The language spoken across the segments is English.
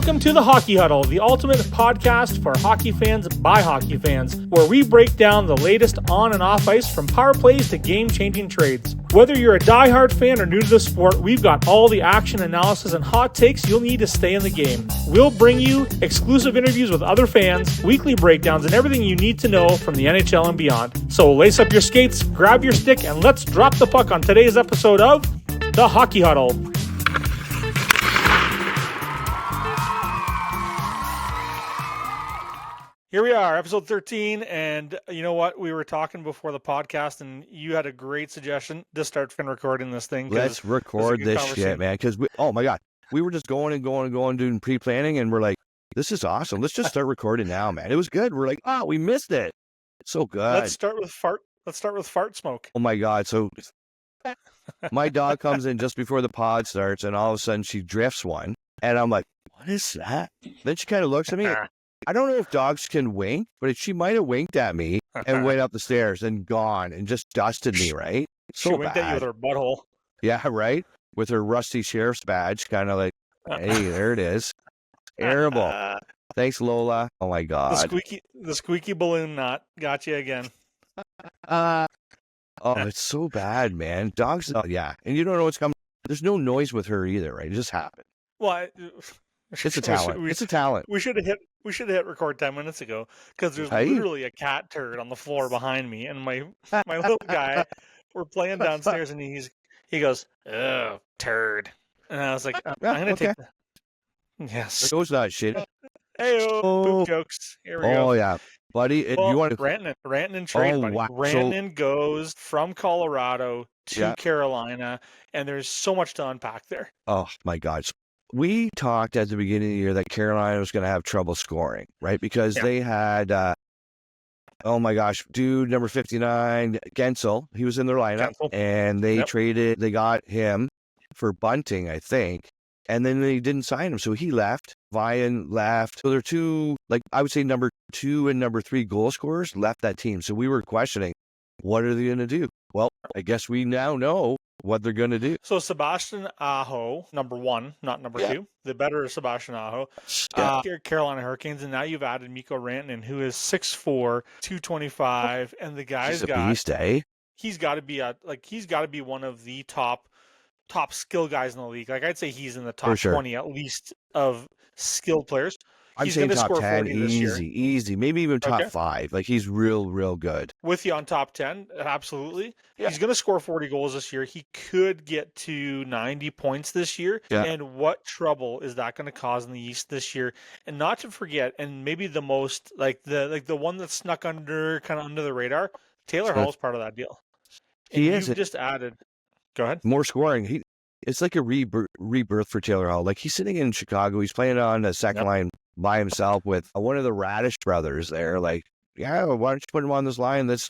Welcome to the Hockey Huddle, the ultimate podcast for hockey fans by hockey fans, where we break down the latest on and off ice from power plays to game-changing trades. Whether you're a diehard fan or new to the sport, we've got all the action, analysis, and hot takes you'll need to stay in the game. We'll bring you exclusive interviews with other fans, weekly breakdowns, and everything you need to know from the NHL and beyond. So lace up your skates, grab your stick, and let's drop the puck on today's episode of the Hockey Huddle. Here we are, episode 13, and you know what? We were talking before the podcast, and you had a great suggestion to start recording this thing. Let's record this shit, man, because oh my God, we were just going, doing pre-planning, and we're like, this is awesome. Let's just start recording now, man. It was good. We're like, oh, we missed it. So good. Let's start with fart smoke. Oh my God. So my dog comes in just before the pod starts, and all of a sudden she drifts one, and I'm like, what is that? Then she kind of looks at me. I don't know if dogs can wink, but she might have winked at me and went up the stairs and gone and just dusted me, right? So she winked at you with her butthole. Yeah, right? With her rusty sheriff's badge, kind of like, hey, there it is. Terrible. Thanks, Lola. Oh, my God. The squeaky balloon knot got you again. Oh, it's so bad, man. Dogs, yeah. And you don't know what's coming. There's no noise with her either, right? It just happened. Well, it's a talent. It's a talent. We should have hit record 10 minutes ago because there's literally a cat turd on the floor behind me, and my little guy, we're playing downstairs, and he goes, oh, turd, and I was like, I'm gonna take that. Yes. It was not shit. Hey, poop jokes. Here we go. Oh yeah, buddy. Well, you want to Rantanen and trade, buddy. Wow. Rantanen goes from Colorado to Carolina, and there's so much to unpack there. Oh my God. We talked at the beginning of the year that Carolina was going to have trouble scoring, right? Because they had, oh my gosh, dude, number 59, Gensel. He was in their lineup, and they they got him for Bunting, I think, and then they didn't sign him, so he left. Vian left. So they're two, I would say number 2 and number 3 goal scorers left that team. So we were questioning, what are they going to do? Well, I guess we now know what they're going to do. So Sebastian Aho, number 1, not number 2. The better Sebastian Aho. Carolina Hurricanes, and now you've added Mikko Rantanen, who is 6'4", 225, and the guy's got beast, eh? He's got to be one of the top skill guys in the league. I'd say he's in the top 20 at least of skilled players. I'm saying top 10, easy, maybe even top 5. He's real good. With you on top 10, absolutely. Yeah. He's going to score 40 goals this year. He could get to 90 points this year. Yeah. And what trouble is that going to cause in the East this year? And not to forget, and maybe the most the one that snuck kind of under the radar, Taylor Hall is part of that deal. And he is. Just added. Go ahead. More scoring. It's like a rebirth for Taylor Hall. He's sitting in Chicago. He's playing on the second line by himself with one of the Radish brothers there. Why don't you put him on this line? Let's.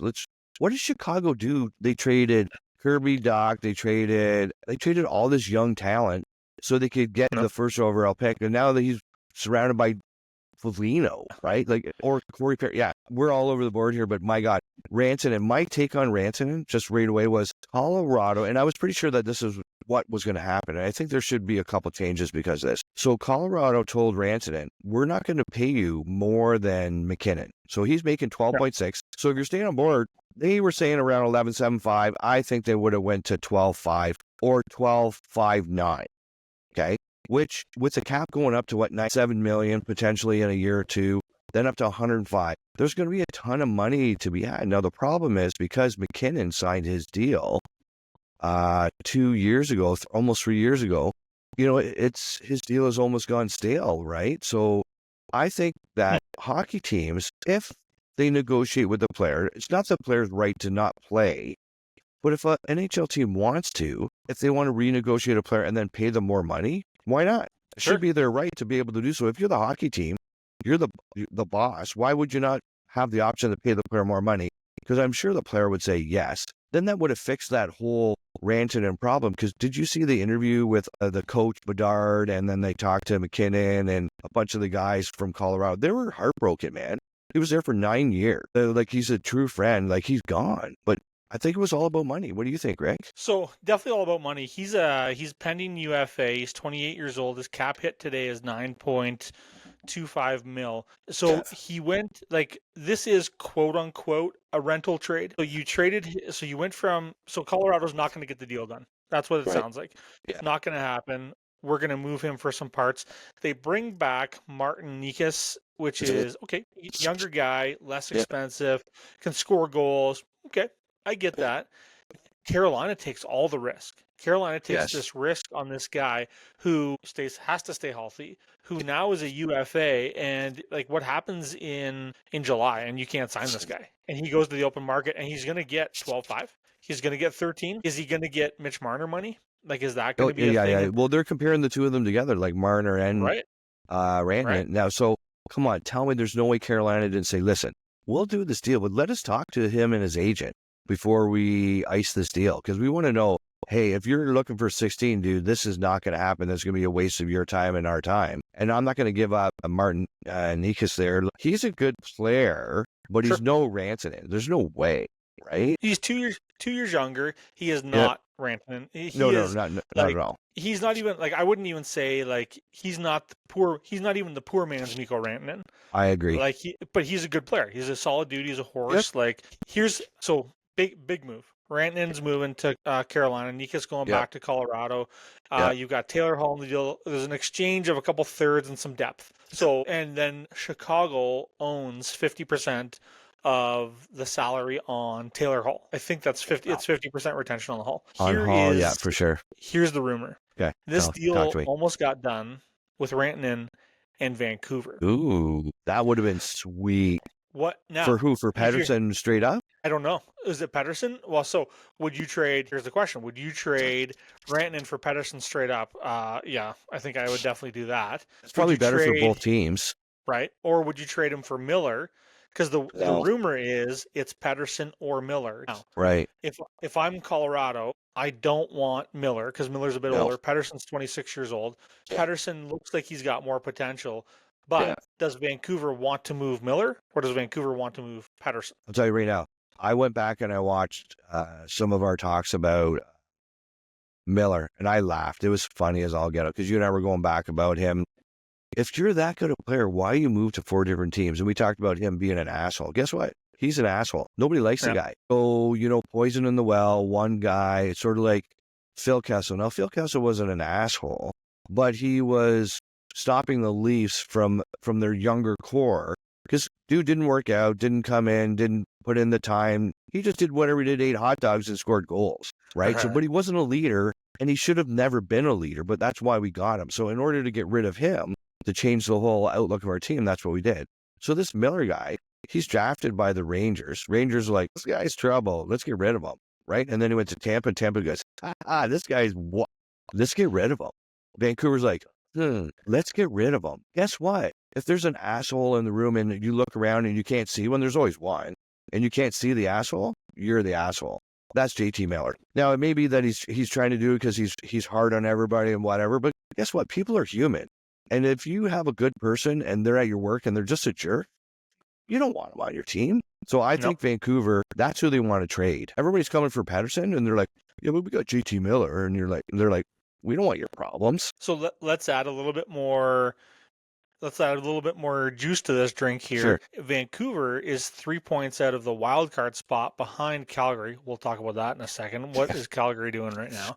What did Chicago do? They traded Kirby Dach. They traded all this young talent so they could get the first overall pick. And now that he's surrounded by Foligno, right? Or Corey Perry. Yeah, we're all over the board here, but my God, Rantanen. My take on Rantanen just right away was Colorado, and I was pretty sure that this is what was going to happen. And I think there should be a couple changes because of this. So Colorado told Rantanen, we're not going to pay you more than McKinnon. So he's making 12.6. So if you're staying on board, they were saying around 11.75. I think they would have went to 12.5 or 12.59. Okay. Which with the cap going up to $97 million potentially in a year or two, then up to 105. There's going to be a ton of money to be had. Now the problem is because McKinnon signed his deal 2 years ago, almost 3 years ago, it's his deal has almost gone stale, right? So I think that hockey teams, if they negotiate with the player, it's not the player's right to not play, but if an NHL team wants to, if they want to renegotiate a player and then pay them more money, why not? It should be their right to be able to do so. If you're the hockey team, you're the boss. Why would you not have the option to pay the player more money? Because I'm sure the player would say yes. Then that would have fixed that whole Rantanen problem. Because did you see the interview with the coach Bedard, and then they talked to McKinnon and a bunch of the guys from Colorado? They were heartbroken, man. He was there for 9 years. He's a true friend. He's gone. But I think it was all about money. What do you think, Greg? So definitely all about money. He's pending UFA. He's 28 years old. His cap hit today is 9.25 mil. So he went like this is quote unquote a rental trade. So you went from Colorado's not going to get the deal done. That's what it sounds like. Yeah. Not going to happen. We're going to move him for some parts. They bring back Martin Nikas, which is okay, younger guy, less expensive, can score goals. Okay, I get that. Carolina takes all the risk. Carolina takes this risk on this guy who has to stay healthy, who now is a UFA, and like what happens in July, and you can't sign this guy, and he goes to the open market, and he's going to get 12.5. He's going to get 13. Is he going to get Mitch Marner money? Like, is that going to be a thing? Yeah. Well, they're comparing the two of them together, like Marner and Rantanen. Right. Now, so come on, tell me there's no way Carolina didn't say, listen, we'll do this deal, but let us talk to him and his agent before we ice this deal, because we want to know, hey, if you're looking for 16, dude, this is not going to happen. That's going to be a waste of your time and our time. And I'm not going to give up a Martin Nikas there. He's a good player, but he's no Rantanen. There's no way, right? He's 2 years younger. He is not Rantanen. Not at all. He's not even like I wouldn't even say like he's not even the poor man's Mikko Rantanen. I agree. Like but he's a good player. He's a solid dude. He's a horse. Like big move. Rantanen's moving to Carolina. Nika's going back to Colorado. You've got Taylor Hall in the deal. There's an exchange of a couple thirds and some depth. So and then Chicago owns 50% of the salary on Taylor Hall. I think that's 50. It's 50% retention on the Hall. Yeah, for sure. Here's the rumor. Okay. This deal almost got done with Rantanen and Vancouver. Ooh, that would have been sweet. What now? For who? For Pettersson straight up? I don't know. Is it Pettersson? Well, so would you trade? Here's the question: would you trade Rantanen for Pettersson straight up? Yeah, I think I would definitely do that. It's probably better for both teams, right? Or would you trade him for Miller? Because the rumor is it's Pettersson or Miller. Now, right? If I'm Colorado, I don't want Miller because Miller's a bit older. Pettersson's 26 years old. Pettersson looks like he's got more potential. But does Vancouver want to move Miller or does Vancouver want to move Pettersson? I'll tell you right now. I went back and I watched some of our talks about Miller, and I laughed. It was funny as all get out because you and I were going back about him. If you're that good a player, why you move to 4 different teams? And we talked about him being an asshole. Guess what? He's an asshole. Nobody likes the guy. So, poison in the well, one guy. It's sort of like Phil Kessel. Now, Phil Kessel wasn't an asshole, but he was stopping the Leafs from their younger core because dude didn't work out, didn't come in, didn't put in the time. He just did whatever he did, ate hot dogs and scored goals, right? So, but he wasn't a leader, and he should have never been a leader, but that's why we got him. So in order to get rid of him, to change the whole outlook of our team, that's what we did. So this Miller guy, he's drafted by the Rangers. Rangers are like, this guy's trouble. Let's get rid of him, right? And then he went to Tampa. Tampa goes, this guy's what? Let's get rid of him. Vancouver's like, let's get rid of him. Guess what? If there's an asshole in the room and you look around and you can't see one, there's always one, and you can't see the asshole, you're the asshole. That's JT Miller. Now, it may be that he's trying to do it because he's hard on everybody and whatever, but guess what? People are human. And if you have a good person and they're at your work and they're just a jerk, you don't want them on your team. So I think Vancouver, that's who they want to trade. Everybody's coming for Pettersson and they're like, yeah, but we got JT Miller. And they're like, we don't want your problems. So let's add a little bit more. Let's add a little bit more juice to this drink here. Sure. Vancouver is 3 points out of the wild card spot behind Calgary. We'll talk about that in a second. What is Calgary doing right now?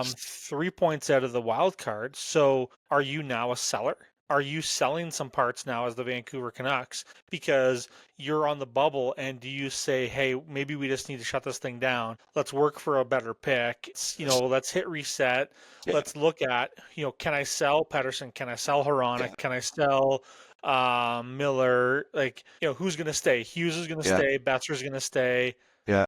3 points out of the wild card. So are you now a seller? Are you selling some parts now as the Vancouver Canucks because you're on the bubble, and do you say, hey, maybe we just need to shut this thing down. Let's work for a better pick. Let's hit reset. Yeah. Let's look at, can I sell Pettersson? Can I sell Hronek? Yeah. Can I sell Miller? Who's going to stay? Hughes is going to stay. Boeser's going to stay. Yeah.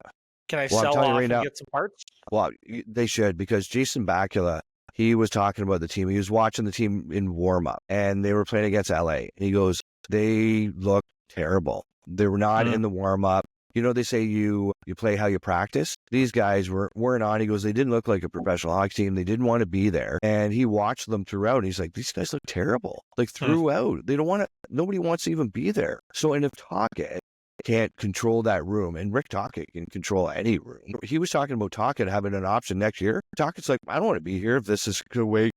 Can I sell off and get some parts? Well, they should, because Jason Bakula, he was talking about the team. He was watching the team in warm-up, and they were playing against LA. And he goes, they look terrible. They were not in the warm-up. They say you play how you practice. These guys weren't on. He goes, they didn't look like a professional hockey team. They didn't want to be there. And he watched them throughout. And he's like, these guys look terrible. Like throughout. They don't want to, nobody wants to even be there. So, and if Tocchet can't control that room. And Rick Tocchet can control any room. He was talking about Tocchet having an option next year. Tocchet's like, I don't want to be here if this is the way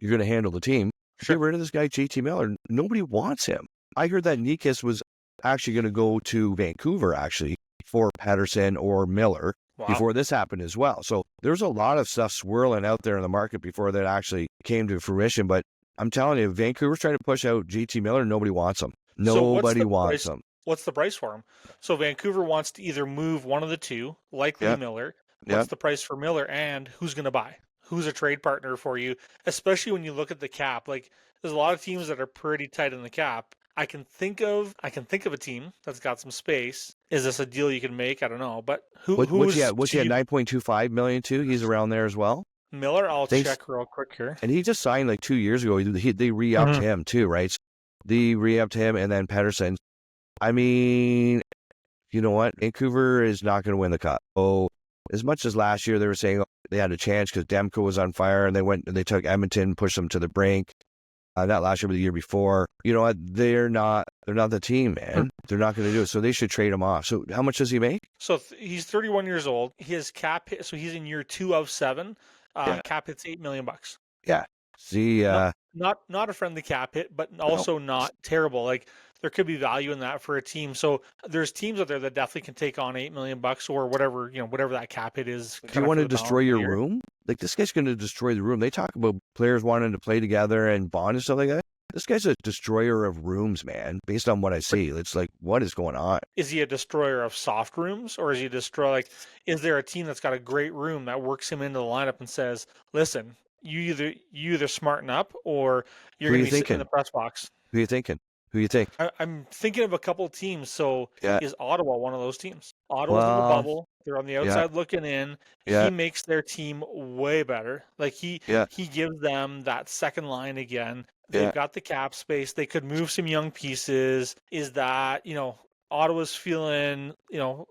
you're going to handle the team. Get rid of this guy, JT Miller. Nobody wants him. I heard that Nikas was actually going to go to Vancouver, actually, for Pettersson or Miller before this happened as well. So there's a lot of stuff swirling out there in the market before that actually came to fruition. But I'm telling you, Vancouver's trying to push out JT Miller. Nobody wants him. Nobody wants him. What's the price for him? So Vancouver wants to either move one of the two, likely Miller. What's the price for Miller, and who's going to buy? Who's a trade partner for you? Especially when you look at the cap. Like, there's a lot of teams that are pretty tight in the cap. I can think of a team that's got some space. Is this a deal you can make? I don't know. But what's he at 9.25 million too? He's around there as well. Miller, I'll check real quick here. And he just signed like 2 years ago. They re-upped him too, right? So they re-upped him, and then Pettersson. I mean, you know what? Vancouver is not going to win the cup. Oh, as much as last year they were saying they had a chance because Demko was on fire, and they took Edmonton, pushed them to the brink. Not last year, but the year before. You know what? They're not the team, man. They're not going to do it. So they should trade him off. So how much does he make? So he's 31 years old. His cap hit, so he's in year 2 of 7. Cap hits $8 million. Yeah. See, not a friendly cap hit, but also not terrible. Like, there could be value in that for a team. So there's teams out there that definitely can take on $8 million or whatever, whatever that cap hit is. Do you want to destroy your room? Like, this guy's going to destroy the room. They talk about players wanting to play together and bond and stuff like that. This guy's a destroyer of rooms, man, based on what I see. It's like, what is going on? Is he a destroyer of soft rooms, or is he a destroyer? Like, is there a team that's got a great room that works him into the lineup and says, listen, you either smarten up or you're going to be sitting in the press box? Who are you thinking? Who do you think? I'm thinking of a couple of teams. So is Ottawa one of those teams? Ottawa's in the bubble. They're on the outside looking in. He makes their team way better. Like, he gives them that second line again. They've got the cap space. They could move some young pieces. Is that, Ottawa's feeling,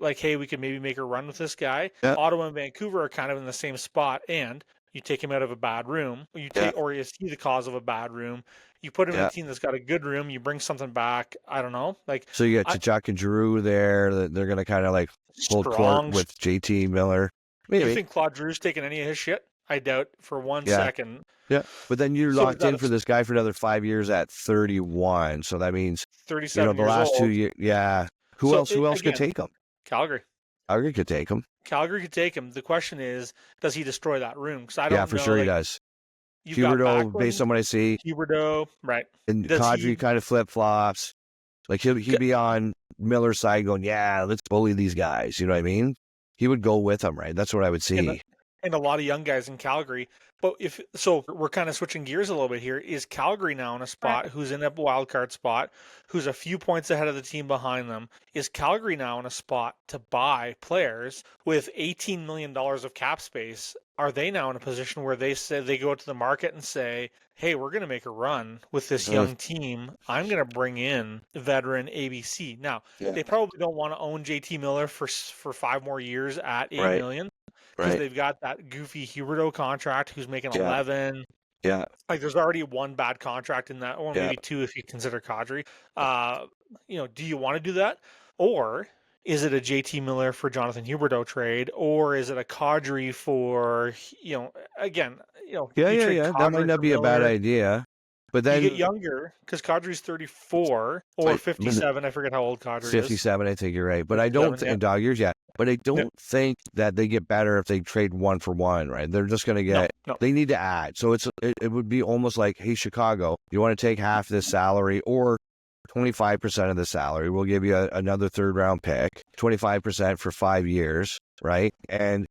like, hey, we could maybe make a run with this guy. Ottawa and Vancouver are kind of in the same spot, and you take him out of a bad room, or is he the cause of a bad room? You put him in a team that's got a good room. You bring something back. I don't know. Like, so you got Tkachuk and Giroux there. They're going to kind of like hold court with JT Miller. Maybe. You think Claude Giroux's taking any of his shit? I doubt for 1 second. Yeah, but then you're locked in for this guy for another 5 years at 31. So that means 37 the last 2 years. Yeah. Who else could take him? Calgary. Calgary could take him. The question is, does he destroy that room? Because I don't know. Yeah, for sure he does. Huberdeau, based on what I see. Huberdeau, right. And Kadri kind of flip-flops. Like, he'd be on Miller's side going, let's bully these guys. You know what I mean? He would go with them, right? That's what I would see. And a lot of young guys in Calgary. But we're kind of switching gears a little bit here. Is Calgary now in a spot who's in a wild card spot, who's a few points ahead of the team behind them? Is Calgary now in a spot to buy players with $18 million of cap space? Are they now in a position where they say they go to the market and say, hey, we're going to make a run with this young team. I'm going to bring in veteran ABC. Now, they probably don't want to own JT Miller for 5 more years at $8 million. Because they've got that goofy Huberdeau contract who's making 11. Yeah. Like, there's already one bad contract in that, or maybe 2 if you consider Kadri. Do you want to do that? Or is it a JT Miller for Jonathan Huberdeau trade? Or is it a Kadri for, again, that might not be a bad idea. But then you get younger because Kadri's 34 or 57. I forget how old Kadri is. 57, I think you're right. But I don't think dog years yet. But I don't think that they get better if they trade 1 for 1, right? They're just going to get. No. They need to add. So it would be almost like, hey, Chicago, you want to take half this salary or 25% of the salary? We'll give you another 3rd round pick, 25% for 5 years, right? And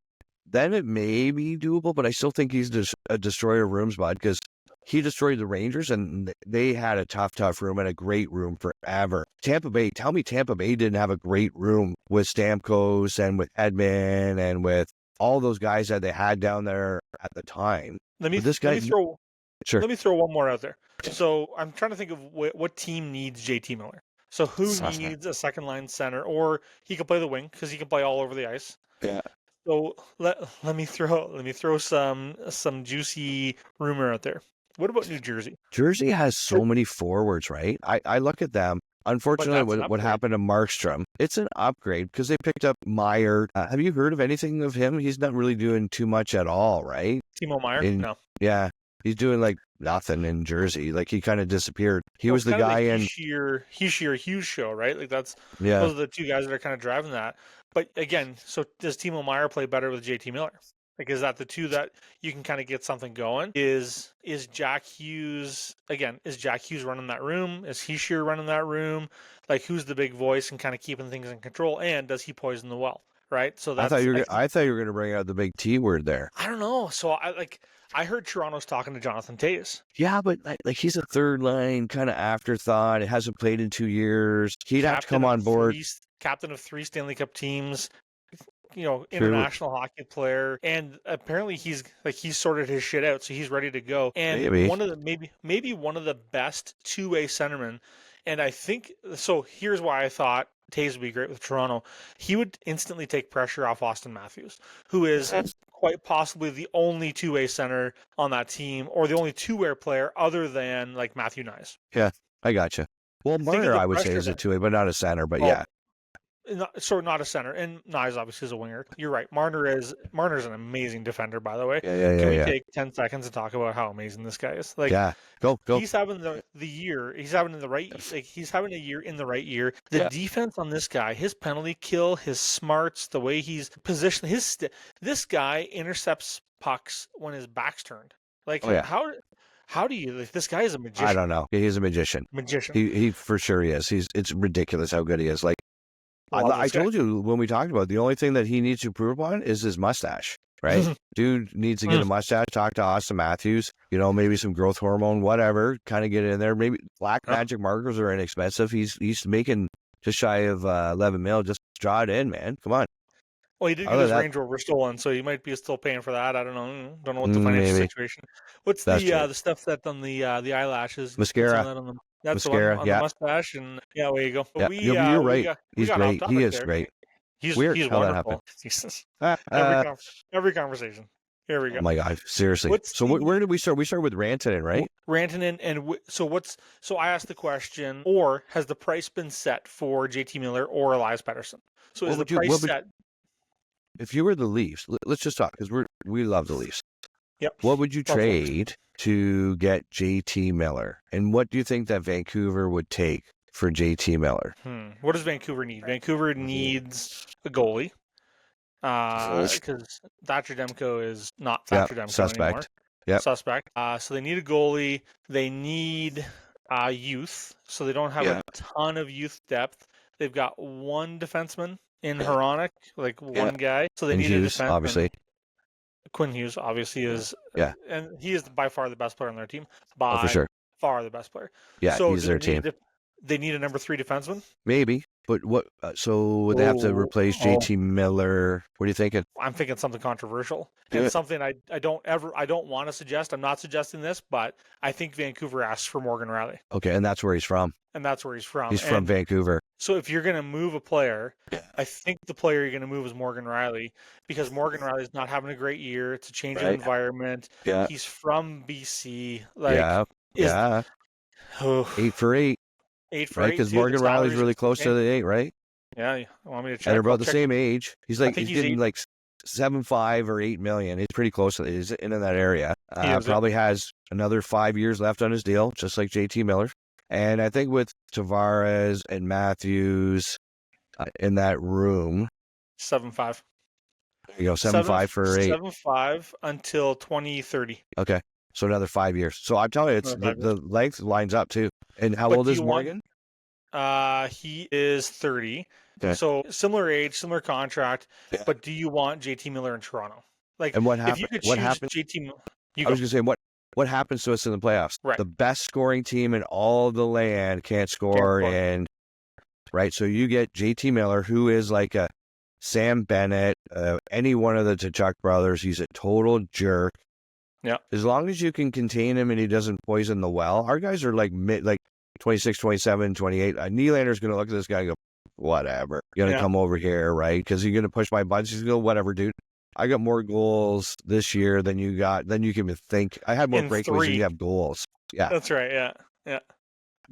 then it may be doable, but I still think he's a destroyer of rooms, bud, because he destroyed the Rangers, and they had a tough room and a great room forever. Tampa Bay, tell me Tampa Bay didn't have a great room with Stamkos and with Edman and with all those guys that they had down there at the time. Let me throw one more out there. So I'm trying to think of what team needs JT Miller. So who needs a second-line center? Or he could play the wing because he can play all over the ice. Yeah. So let me throw some juicy rumor out there. What about New Jersey? Jersey has so many forwards, right? I look at them. Unfortunately, what happened to Markstrom, it's an upgrade because they picked up Meyer. Have you heard of anything of him? He's not really doing too much at all, right? Timo Meyer? No. Yeah, he's doing like nothing in Jersey. Like he kind of disappeared. He was the guy in Hischier Hughes show, right? Like those yeah. are the two guys that are kind of driving that. But again, so does Timo Meyer play better with JT Miller? Like, is that the two that you can kind of get something going? Is Jack Hughes running that room? Is Hischier running that room? Like, who's the big voice and kind of keeping things in control? And does he poison the well? Right. So that's. I thought you were going to bring out the big T word there. I don't know. So I heard Toronto's talking to Jonathan Toews. Yeah, but like he's a third line kind of afterthought. It hasn't played in 2 years. He'd have to come on board. Captain of 3 Stanley Cup teams. International hockey player, and apparently he's sorted his shit out, so he's ready to go. And maybe one of the best two-way centermen. And I think so. Here's why I thought Toews would be great with Toronto. He would instantly take pressure off Austin Matthews, who is quite possibly the only two-way center on that team, or the only two-way player other than like Matthew Nyes. Yeah, I gotcha. Well, Marner, I would say, is a two-way, but not a center. But yeah. Not a center, and Nyes obviously is a winger. You're right. Marner's an amazing defender, by the way. Can we take 10 seconds and talk about how amazing this guy is? Like, go. He's having the year. He's having he's having a year in the right year. The defense on this guy, his penalty kill, his smarts, the way he's positioned, this guy intercepts pucks when his back's turned. Like, how do you? Like, this guy is a magician. I don't know. He's a magician. He for sure he is. It's ridiculous how good he is. Like. I told you when we talked about it, the only thing that he needs to improve on is his mustache, right? Dude needs to get a mustache, talk to Austin Matthews, maybe some growth hormone, whatever, kind of get in there. Maybe black magic markers are inexpensive. He's making just shy of 11 mil. Just draw it in, man. Come on. Well, he did get his Range Rover stolen, so he might be still paying for that. I don't know. Don't know what the financial situation. What's the stuff that on the eyelashes? Mascara. That's mascara, on the mustache, and there you go. Yeah. You're right. He's great. He is great. He's weird he's how wonderful. that happened. Every conversation. Here we go. Oh my God, seriously. Where did we start? We started with Rantanen, right? Rantanen, and so I asked the question, or has the price been set for JT Miller or Elias Pettersson? So is the price set? If you were the Leafs, let's just talk because we love the Leafs. Yep. What would you trade to get JT Miller? And what do you think that Vancouver would take for JT Miller? What does Vancouver need? Vancouver needs a goalie. Because Thatcher Demko is not Thatcher Demko anymore. Suspect. So they need a goalie. They need youth. So they don't have a ton of youth depth. They've got one defenseman in Hronek, one guy. So they need Hughes, a defenseman. Obviously. Quinn Hughes obviously is, and he is by far the best player on their team. For sure. Far the best player. Yeah, so he's their team. They need a number 3 defenseman? Maybe, but what? So would they have to replace JT Miller? What are you thinking? I'm thinking something controversial and something I don't want to suggest. I'm not suggesting this, but I think Vancouver asks for Morgan Rielly. Okay, and that's where he's from. He's from Vancouver. So if you're going to move a player, I think the player you're going to move is Morgan Rielly, because Morgan Rieley's not having a great year. It's a change of environment. Yeah. He's from BC. 8 for 8. 8 for 8. Right, because Morgan Rielly's really close to the 8, right? Yeah, you want me to check? And they're about the same age. He's getting 7.5 or 8 million. He's pretty close. He's in that area. Probably has another 5 years left on his deal, just like JT Miller. And I think with Tavares and Matthews in that room, 7.5. You go 7.5 for 8. 7.5 until 2030. Okay, so another 5 years. So I'm telling you, it's the length lines up too. And how old is Morgan? He is 30. Okay. So similar age, similar contract. Yeah. But do you want JT Miller in Toronto? And what happened? If you could choose JT, I was going to say what happens to us in the playoffs? Right. The best scoring team in all the land can't score, and right. So you get JT Miller, who is like a Sam Bennett, any one of the Tkachuk brothers. He's a total jerk. Yeah. As long as you can contain him and he doesn't poison the well, our guys are like 26, 27, 28. Nylander's going to look at this guy and go, whatever. You're going to come over here, right? Because you're going to push my buttons. He's going to go, whatever, dude. I got more goals this year than you got. Than you can even think. I had more breakaways than you have goals. Yeah. That's right. Yeah.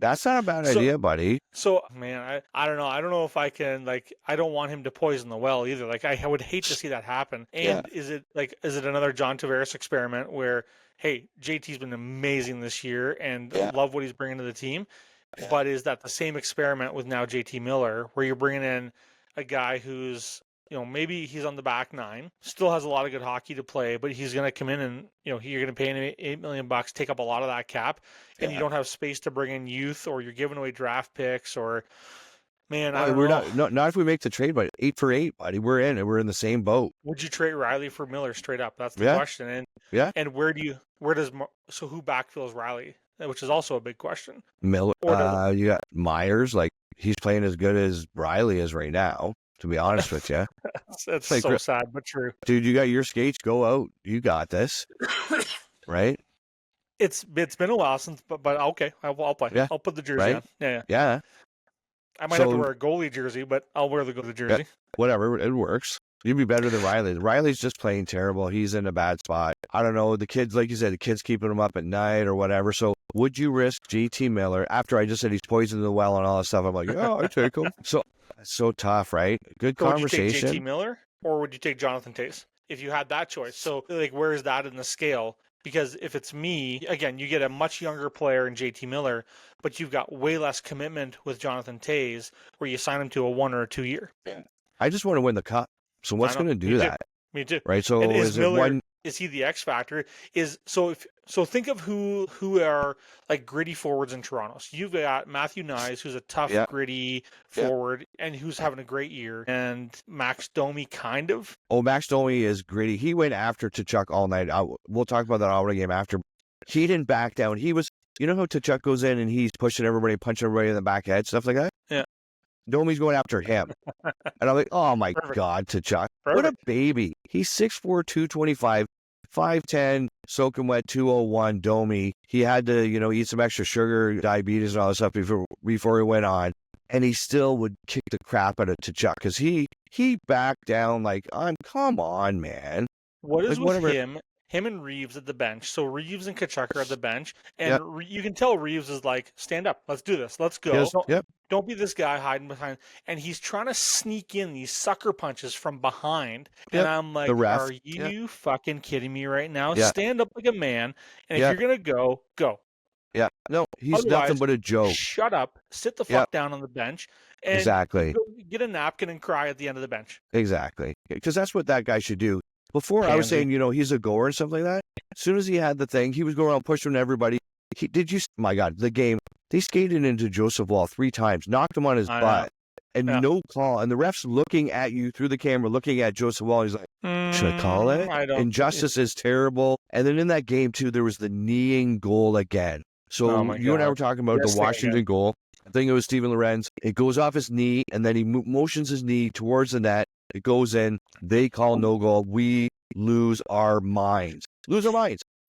That's not a bad idea, buddy. So, man, I don't know. I don't know if I can, like, I don't want him to poison the well either. Like, I would hate to see that happen. And is it another John Tavares experiment where, hey, JT's been amazing this year and love what he's bringing to the team, but is that the same experiment with now JT Miller where you're bringing in a guy who's, maybe he's on the back nine, still has a lot of good hockey to play, but he's going to come in and, you're going to pay him $8 million, take up a lot of that cap, and you don't have space to bring in youth, or you're giving away draft picks, or, man, I don't know. Not if we make the trade, but 8 for 8, buddy. We're in, and we're in the same boat. Would you trade Riley for Miller straight up? That's the question. And so who backfills Riley? Which is also a big question. Miller, you got Myers, like he's playing as good as Riley is right now. To be honest with you, it's like, so sad, but true. Dude, you got your skates. Go out. You got this, right? It's been a while since, but okay, I'll play. Yeah. I'll put the jersey on. Yeah. I might have to wear a goalie jersey, but I'll wear the goalie jersey. Whatever, it works. You'd be better than Riley. Riley's just playing terrible. He's in a bad spot. I don't know. The kids, like you said, the kids keeping him up at night or whatever. So would you risk JT Miller after I just said he's poisoned the well and all that stuff? I'm like, I take him. So tough, right? Good conversation. Would you take JT Miller or would you take Jonathan Toews if you had that choice? So, like, where is that in the scale? Because if it's me, again, you get a much younger player in JT Miller, but you've got way less commitment with Jonathan Toews where you sign him to a 1 or a 2 year. Yeah. I just want to win the cup. So what's going to do that? Me too. Right. So is Miller, is he the X factor? So think of who are like gritty forwards in Toronto. So you've got Matthew Nyes, who's a tough, gritty forward, and who's having a great year, and Max Domi, kind of. Oh, Max Domi is gritty. He went after Tkachuk all night. We'll talk about that Ottawa game after. He didn't back down. He was, how Tkachuk goes in and he's pushing everybody, punching everybody in the back head, stuff like that. Yeah. Domi's going after him. And I'm like, oh my God, Tkachuk. What a baby. He's 6'4", 225, 5'10", soaking wet, 201, Domi. He had to, eat some extra sugar, diabetes, and all this stuff before he went on. And he still would kick the crap out of Tkachuk because he backed down like, come on, man. What is with him and Reeves at the bench? So Reeves and Tkachuk are at the bench, and you can tell Reeves is like, stand up, let's do this, let's go. Don't be this guy hiding behind. And he's trying to sneak in these sucker punches from behind. And I'm like, are you fucking kidding me right now? Stand up like a man, and if you're going to go. Yeah. No, he's nothing but a joke. Shut up, sit the fuck down on the bench, and go get a napkin and cry at the end of the bench. Exactly. Because that's what that guy should do. Before I was saying, he's a goer and stuff like that. As soon as he had the thing, he was going around pushing everybody. My God, the game, they skated into Joseph Wall 3 times, knocked him on his butt, and no call. And the ref's looking at you through the camera, looking at Joseph Wall. He's like, should I call it? Injustice is terrible. And then in that game, too, there was the kneeing goal again. So you and I were talking about the Washington goal. I think it was Steven Lorenz. It goes off his knee, and then he motions his knee towards the net. It goes in. They call no goal. We lose our minds.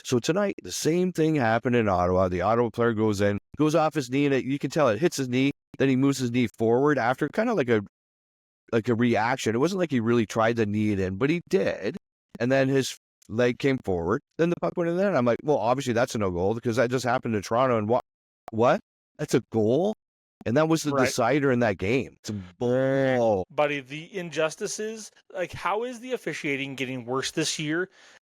So tonight, the same thing happened in Ottawa. The Ottawa player goes in, goes off his knee, and you can tell it hits his knee. Then he moves his knee forward after kind of like a reaction. It wasn't like he really tried to knee it in, but he did. And then his leg came forward. Then the puck went in there. And I'm like, well, obviously that's a no goal because that just happened to Toronto. And what? That's a goal? And that was the decider in that game. It's a ball. Buddy, the injustices, like, how is the officiating getting worse this year?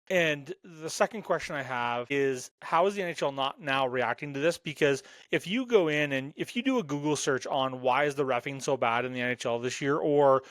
And the second question I have is, how is the NHL not now reacting to this? Because if you go in and if you do a Google search on why is the reffing so bad in the NHL this year, or,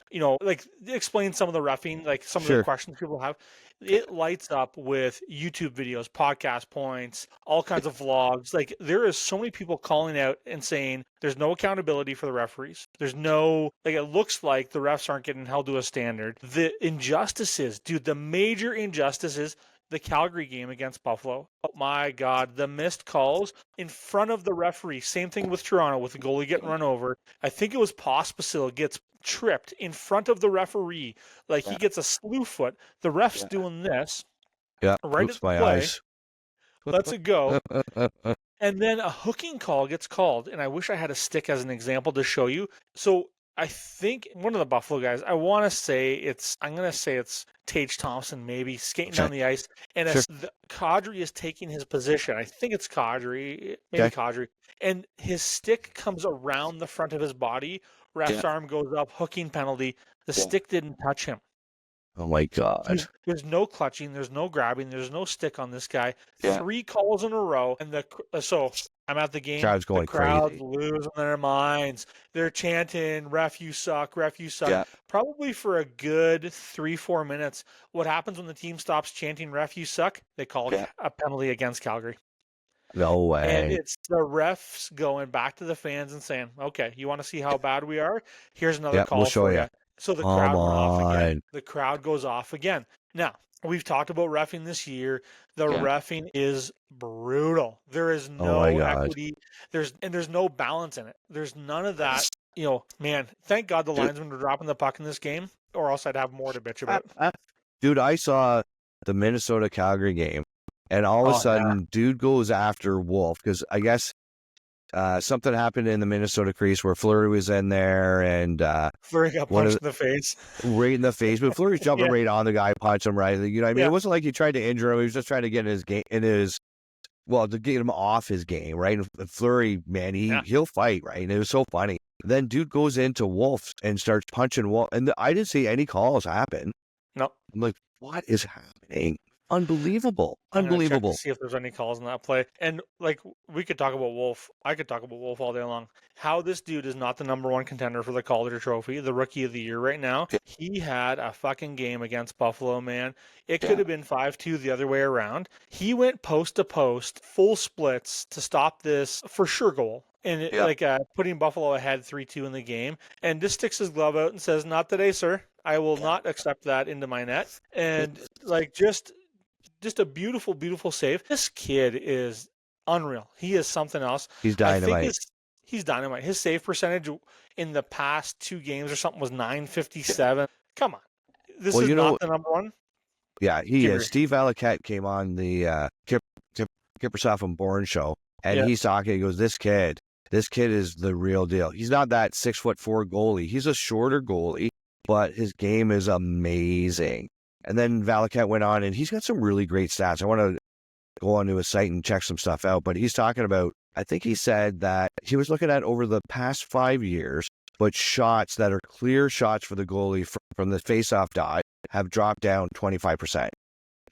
like, explain some of the reffing, like some of the questions people have, it lights up with YouTube videos, podcast points, all kinds of vlogs. Like, there is so many people calling out and saying there's no accountability for the referees. There's no, like, it looks like the refs aren't getting held to a standard. The injustices, dude, the major injustices, the Calgary game against Buffalo. Oh my God, the missed calls in front of the referee. Same thing with Toronto with the goalie getting run over. I think it was Pospisil gets tripped in front of the referee. Like, he gets a slew foot. The ref's doing this. Yeah, right at the play. Let's it go. And then a hooking call gets called. And I wish I had a stick as an example to show you. So I think one of the Buffalo guys, I'm going to say it's Tage Thompson maybe skating Okay. down the ice, and Sure. Kadri is taking his position. I think it's Kadri, maybe Okay. Kadri, and his stick comes around the front of his body. Ref's Yeah. arm goes up, hooking penalty. The Yeah. stick didn't touch him. Oh my God. There's no clutching, there's no grabbing, there's no stick on this guy. Yeah. 3 calls in a row, and so I'm at the game. Crowd's The going crowd's crazy. losing their minds. They're chanting, "Ref, you suck! Ref, you suck!" Yeah. Probably for a good 3-4 minutes. What happens when the team stops chanting, "Ref, you suck"? They call Yeah. a penalty against Calgary. No And way. it's the refs going back to the fans and saying, "Okay, you want to see how bad we are? Here's another Yeah, call we'll show for you. you." So the Come crowd went off again. on. The crowd goes off again. Now, we've talked about reffing this year. The Yeah. reffing is brutal. There is Oh my no God. equity. There's no balance in it. There's none of that. Man, thank God the Dude. linesmen were dropping the puck in this game, or else I'd have more to bitch about. Dude, I saw the Minnesota Calgary game, and all of Oh, a sudden, dude goes after Wolf because I guess something happened in the Minnesota crease where Fleury was in there and Fleury got punched in the face. right in the face. But Fleury's jumping Yeah. right on the guy, punch him right. You know what I mean? Yeah. It wasn't like he tried to injure him. He was just trying to get to get him off his game, right? And Fleury, man, he'll fight, right? And it was so funny. Then dude goes into Wolf and starts punching Wolf. And I didn't see any calls happen. No. I'm like, what is happening? Unbelievable. I'm gonna check Unbelievable. to see if there's any calls in that play. And we could talk about Wolf. I could talk about Wolf all day long. How this dude is not the #1 contender for the Calder Trophy, the Rookie of the Year right now. Yeah. He had a fucking game against Buffalo, man. It Yeah. could have been 5-2 the other way around. He went post to post, full splits to stop this for sure goal. And putting Buffalo ahead 3-2 in the game. And just sticks his glove out and says, "Not today, sir. I will not accept that into my net." And just a beautiful, beautiful save. This kid is unreal. He is something else. He's dynamite. He's dynamite. His save percentage in the past 2 games or something was .957. Come on. This is not the #1. Yeah, he is. Steve Alakette came on the Kippersoff and Bourne show, and he's talking. He goes, this kid is the real deal. He's not that 6'4" goalie. He's a shorter goalie, but his game is amazing. And then Valakette went on, and he's got some really great stats. I want to go onto his site and check some stuff out, but he's talking about, I think he said that he was looking at over the past 5 years, but shots that are clear shots for the goalie from the face-off dot have dropped down 25%.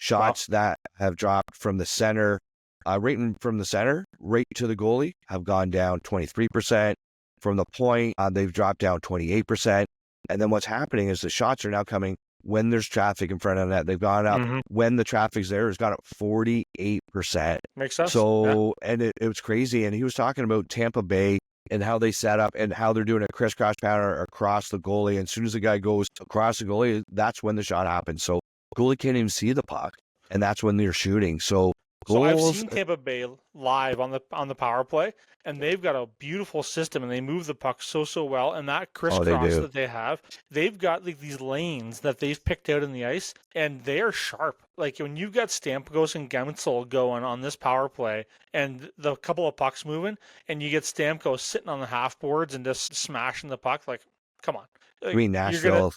Shots that have dropped from the center, right to the goalie have gone down 23%. From the point, they've dropped down 28%. And then what's happening is the shots are now coming when there's traffic in front of that. They've gone up when the traffic's there. It's gone up 48%. Makes sense. So, and it was crazy. And he was talking about Tampa Bay and how they set up and how they're doing a crisscross pattern across the goalie. And as soon as the guy goes across the goalie, that's when the shot happens. So goalie can't even see the puck, and that's when they're shooting. So I've seen Tampa Bay live on the power play, and they've got a beautiful system, and they move the puck so well. And that crisscross that they have, they've got these lanes that they've picked out in the ice, and they are sharp. Like when you've got Stamkos and Gensel going on this power play, and the couple of pucks moving, and you get Stamkos sitting on the half boards and just smashing the puck, like, come on. I mean, Nashville.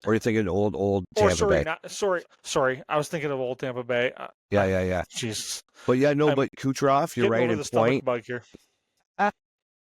Or are you thinking old Tampa Bay? Sorry. I was thinking of old Tampa Bay. Yeah. Jesus. But but Kucherov, you're right in point. Bug here.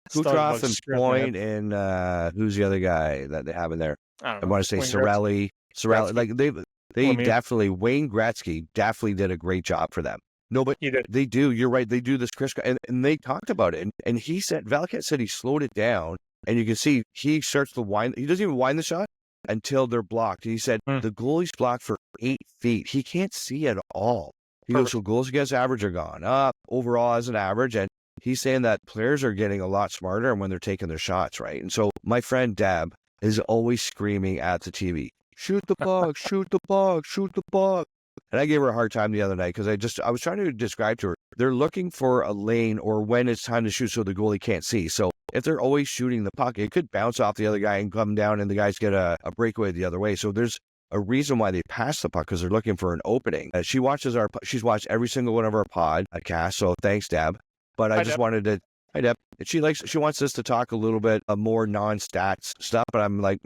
Kucherov and Point, and who's the other guy that they have in there? I want to say Sorelli. Like they definitely, Wayne Gretzky definitely did a great job for them. No, but they do. You're right. They do this crisscross, and they talked about it. And he said, Valakette said he slowed it down, and you can see he starts to wind. He doesn't even wind the shot until they're blocked. He said the goalie's blocked for 8 feet. He can't see at all. He goes, so goals against average are gone up overall as an average. And he's saying that players are getting a lot smarter when they're taking their shots, right? And so my friend Deb is always screaming at the TV, shoot the puck, shoot the puck, shoot the puck. And I gave her a hard time the other night because I was trying to describe to her, they're looking for a lane or when it's time to shoot so the goalie can't see. So if they're always shooting the puck, it could bounce off the other guy and come down and the guys get a breakaway the other way. So there's a reason why they pass the puck, because they're looking for an opening. She's watched every single one of our podcasts. So thanks, Deb. But I just wanted to Hi, Deb. And she wants us to talk a little bit of more non-stats stuff, but I'm like,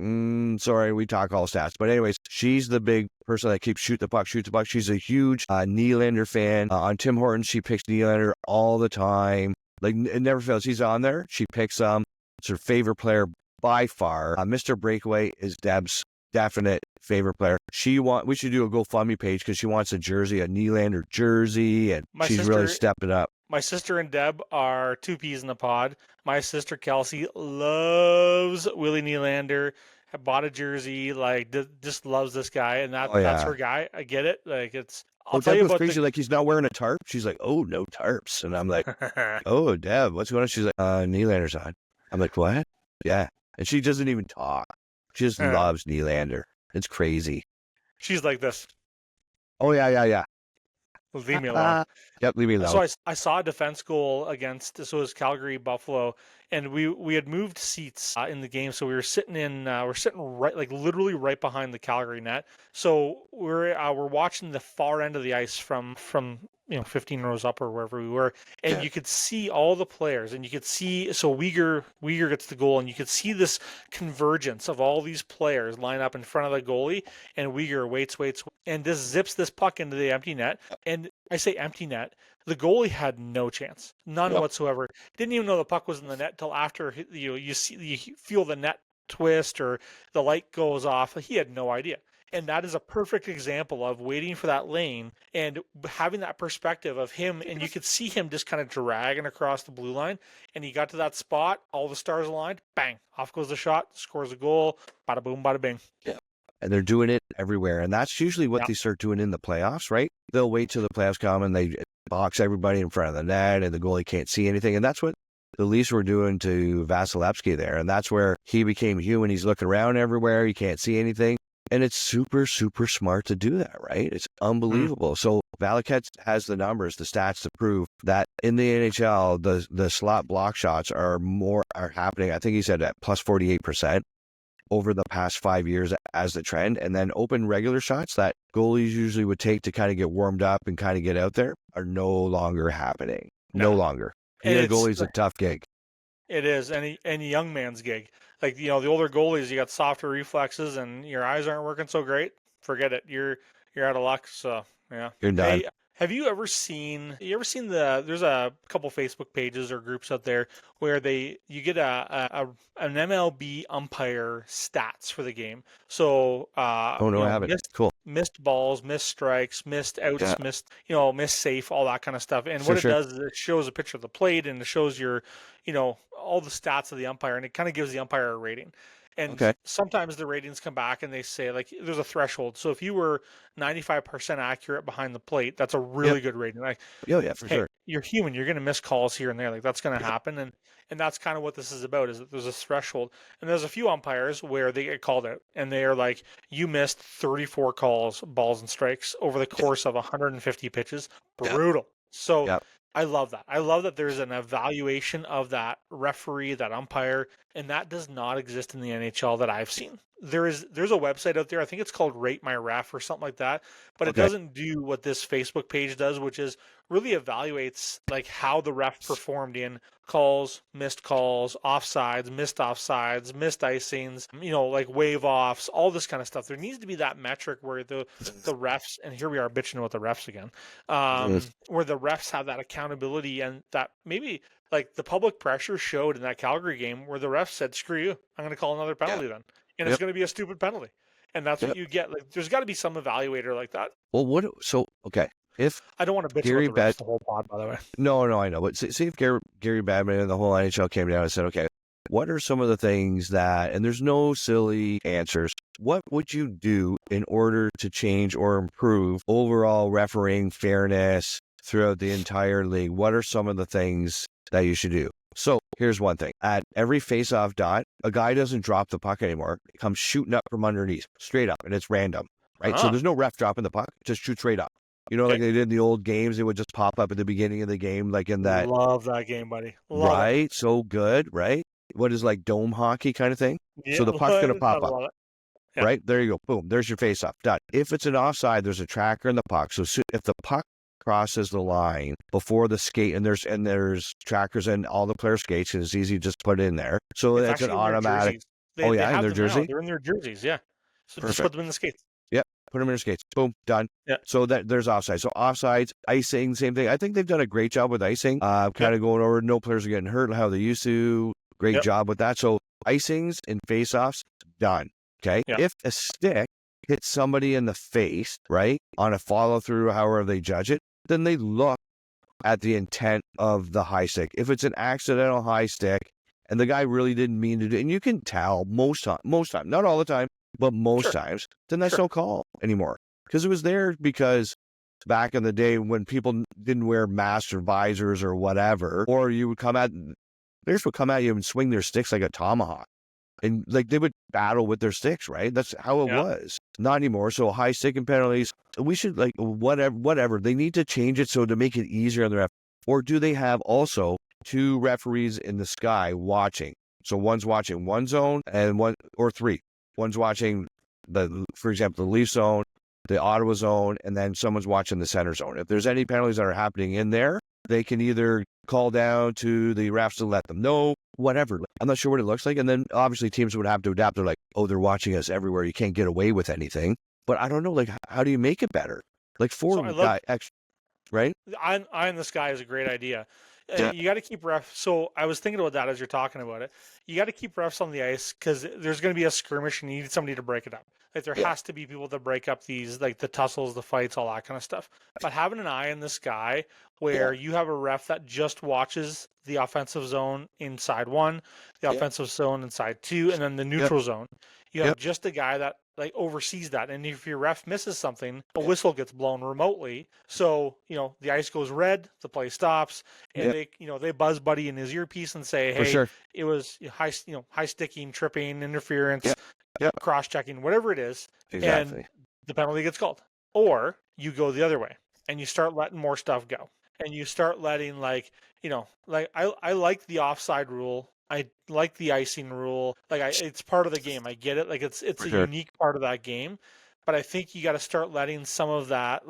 sorry, we talk all stats. But anyways, she's the big person that keeps shoot the puck. She's a huge Nylander fan. On Tim Hortons, she picks Nylander all the time. Like, it never fails. He's on there. She picks him. It's her favorite player by far. Mr. Breakaway is Deb's definite favorite player. We should do a GoFundMe page because she wants a Nylander jersey, and she's really stepping up. My sister and Deb are two peas in the pod. My sister Kelsey loves Willie Nylander. Bought a jersey, like just loves this guy, and that's her guy. I get it. Like it's. I'll tell you about crazy. Like, he's not wearing a tarp. She's like, oh, no tarps, and I'm like, oh, Deb, what's going on? She's like, Nylander's on. I'm like, what? Yeah, and she doesn't even talk. She just loves Nylander. It's crazy. She's like this. Oh yeah. Leave me alone. Yep, leave me alone. So I saw a defense goal against, this was Calgary Buffalo, and we had moved seats in the game, so we were sitting right, like literally right behind the Calgary net. So we're watching the far end of the ice from 15 rows up or wherever we were, and you could see all the players, and you could see, so Uyghur gets the goal, and you could see this convergence of all these players line up in front of the goalie, and Uyghur waits, and just zips this puck into the empty net. And I say empty net, the goalie had no chance, none whatsoever. Didn't even know the puck was in the net till after you feel the net twist or the light goes off. He had no idea. And that is a perfect example of waiting for that lane and having that perspective of him. And you could see him just kind of dragging across the blue line. And he got to that spot, all the stars aligned, bang, off goes the shot, scores a goal, bada boom, bada bing. Yeah. And they're doing it everywhere. And that's usually what they start doing in the playoffs, right? They'll wait till the playoffs come and they box everybody in front of the net and the goalie can't see anything. And that's what the Leafs were doing to Vasilevsky there. And that's where he became human. He's looking around everywhere. He can't see anything. And it's super, super smart to do that, right? It's unbelievable. So Valaket has the numbers, the stats to prove that in the NHL, the slot block shots are happening. I think he said at plus 48% over the past 5 years as the trend. And then open regular shots that goalies usually would take to kind of get warmed up and kind of get out there are no longer happening. No longer. Being a goalie's a tough gig. It is, any young man's gig. Like, the older goalies, you got softer reflexes and your eyes aren't working so great. Forget it. You're out of luck. So yeah, you're done. Hey, have you ever seen there's a couple Facebook pages or groups out there where you get an MLB umpire stats for the game. So I haven't. Cool. Missed balls, missed strikes, missed outs, missed safe, all that kind of stuff. And what it does is it shows a picture of the plate and it shows your, all the stats of the umpire, and it kind of gives the umpire a rating. And sometimes the ratings come back and they say, like, there's a threshold. So if you were 95% accurate behind the plate, that's a really good rating. Like, for sure. You're human. You're going to miss calls here and there. Like, that's going to happen. And that's kind of what this is about, is that there's a threshold. And there's a few umpires where they get called out and they are like, you missed 34 calls, balls and strikes over the course of 150 pitches. Brutal. So I love that. I love that there's an evaluation of that referee, that umpire, and that does not exist in the NHL that I've seen. There's a website out there, I think it's called Rate My Ref or something like that, but it doesn't do what this Facebook page does, which is really evaluates like how the ref performed in calls, missed calls, offsides, missed icings, like wave offs, all this kind of stuff. There needs to be that metric where the refs, and here we are bitching about the refs again, where the refs have that accountability, and that maybe like the public pressure showed in that Calgary game where the refs said, screw you, I'm going to call another penalty then. And it's going to be a stupid penalty. And that's what you get. Like, there's got to be some evaluator like that. Well, if I don't want to bitch about the refs the whole pod, by the way. No, I know. But see if Gary Bettman and the whole NHL came down and said, okay, what are some of the things that, and there's no silly answers, what would you do in order to change or improve overall refereeing fairness throughout the entire league? What are some of the things that you should do? So here's one thing. At every face-off dot, a guy doesn't drop the puck anymore. It comes shooting up from underneath, straight up, and it's random, right? So there's no ref dropping the puck. It just shoots straight up. Like they did in the old games, it would just pop up at the beginning of the game, like in that. Love that game, buddy. Love it. So good, right? What is like dome hockey kind of thing? Yeah, so the puck's going to pop up. Right? There you go. Boom. There's your face-off. Done. If it's an offside, there's a tracker in the puck. So if the puck crosses the line before the skate, and there's trackers and all the player skates, and it's easy to just put it in there. So It's that's an actually in their automatic. jerseys. Oh They yeah, in have their them now. jersey. They're in their jerseys, yeah. So just Perfect. put them in the skates. Yep. Put them in your skates. Boom, done. Yeah. So that there's offsides. So offsides, icing, same thing. I think they've done a great job with icing. Kind of going over. No players are getting hurt how they used to. Great job with that. So icings and face-offs, done. Okay. Yep. If a stick hits somebody in the face, right, on a follow-through, however they judge it, then they look at the intent of the high stick. If it's an accidental high stick and the guy really didn't mean to do it, and you can tell most time, not all the time, but most times, then that's no call anymore. Because it was there because back in the day when people didn't wear masks or visors or whatever, or you would players would come at you and swing their sticks like a tomahawk. And like they would battle with their sticks, right? That's how it was. Not anymore. So high sticking penalties, we should like whatever. They need to change it so to make it easier on the ref. Or do they have also 2 referees in the sky watching? So one's watching one zone and one or 3. One's watching for example, the Leaf zone, the Ottawa zone, and then someone's watching the center zone. If there's any penalties that are happening in there, they can either call down to the refs to let them know, whatever. I'm not sure what it looks like. And then obviously teams would have to adapt. They're like, oh, they're watching us everywhere. You can't get away with anything. But I don't know, like, how do you make it better? Like right? Eye in the sky is a great idea. You got to keep refs. So I was thinking about that as you're talking about it. You got to keep refs on the ice because there's going to be a skirmish and you need somebody to break it up. Like there has to be people to break up these, like the tussles, the fights, all that kind of stuff. But having an eye in the sky where you have a ref that just watches the offensive zone inside 1, the offensive zone inside 2, and then the neutral zone. You have just a guy that like oversees that. And if your ref misses something, a whistle gets blown remotely. So, the ice goes red, the play stops, and they buzz Buddy in his earpiece and say, hey, it was high sticking, tripping, interference, cross checking, whatever it is. Exactly. And the penalty gets called. Or you go the other way and you start letting more stuff go. And you start letting I like the offside rule. I like the icing rule. It's part of the game. I get it. Like it's a unique part of that game. But I think you got to start letting some of that.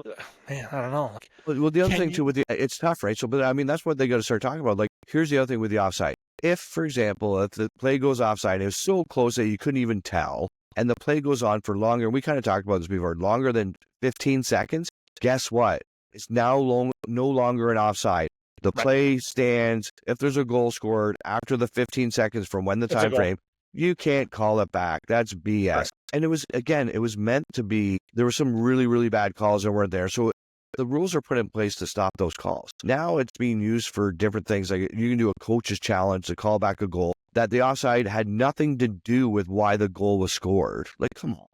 Man, I don't know. Well, the other thing too it's tough, right? So, but I mean, that's what they got to start talking about. Like, here's the other thing with the offside. If, for example, if the play goes offside, it was so close that you couldn't even tell, and the play goes on for longer. We kind of talked about this before. Longer than 15 seconds. Guess what? It's now no longer an offside. The play stands. If there's a goal scored after the 15 seconds from when the time frame, you can't call it back. That's BS. Right. And it was meant to be. There were some really, really bad calls that weren't there. So the rules are put in place to stop those calls. Now it's being used for different things. Like you can do a coach's challenge to call back a goal that the offside had nothing to do with why the goal was scored. Like, come on.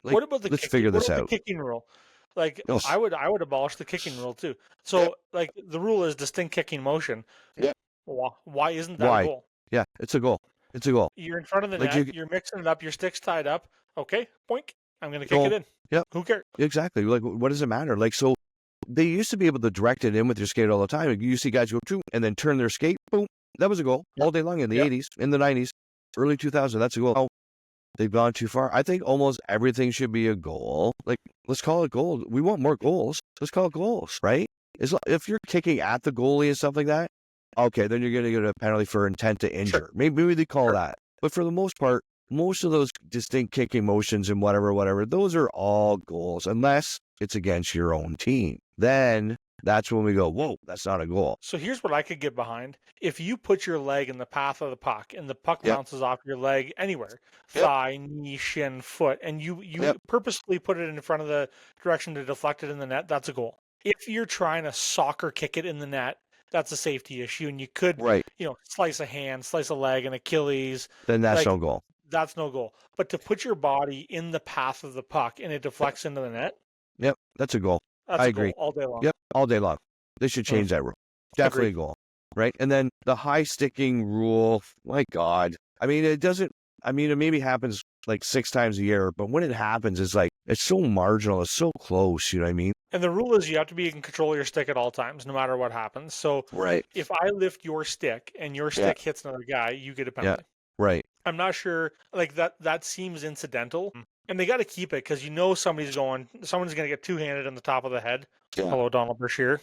Like, what about let's figure this out. The kicking rule? Like, I would abolish the kicking rule too. So, like, the rule is distinct kicking motion. Yeah. Why isn't that a goal? Yeah, it's a goal. It's a goal. You're in front of the net. You're mixing it up. Your stick's tied up. Okay, boink. I'm going to kick it in. Yep. Who cares? Exactly. Like, what does it matter? Like, so they used to be able to direct it in with your skate all the time. You see guys go, and then turn their skate. Boom. That was a goal all day long in the 80s, in the 90s, early 2000s. That's a goal. Oh, they've gone too far. I think almost everything should be a goal. Like, let's call it goals. We want more goals. Let's call it goals, right? If you're kicking at the goalie and stuff like that, okay, then you're going to get a penalty for intent to injure. Sure. Maybe they call that. But for the most part, most of those distinct kicking motions and whatever, those are all goals, unless it's against your own team. Then that's when we go, whoa, that's not a goal. So here's what I could get behind. If you put your leg in the path of the puck and the puck bounces off your leg anywhere, thigh, knee, shin, foot, and you purposely put it in front of the direction to deflect it in the net, that's a goal. If you're trying to soccer kick it in the net, that's a safety issue, and you could, slice a hand, slice a leg, an Achilles. Then that's no goal. That's no goal. But to put your body in the path of the puck and it deflects into the net. Yep, that's a goal. I agree. All day long. Yep, all day long. They should change that rule. Definitely a goal, right? And then the high sticking rule, my God. I mean, it maybe happens like 6 times a year, but when it happens, it's like, it's so marginal. It's so close, you know what I mean? And the rule is you have to be in control of your stick at all times, no matter what happens. So if I lift your stick and your stick hits another guy, you get a penalty. Yeah. Right. I'm not sure, like that seems incidental. And they got to keep it because someone's going to get two-handed in the top of the head. Yeah. Hello, Donald Brashear.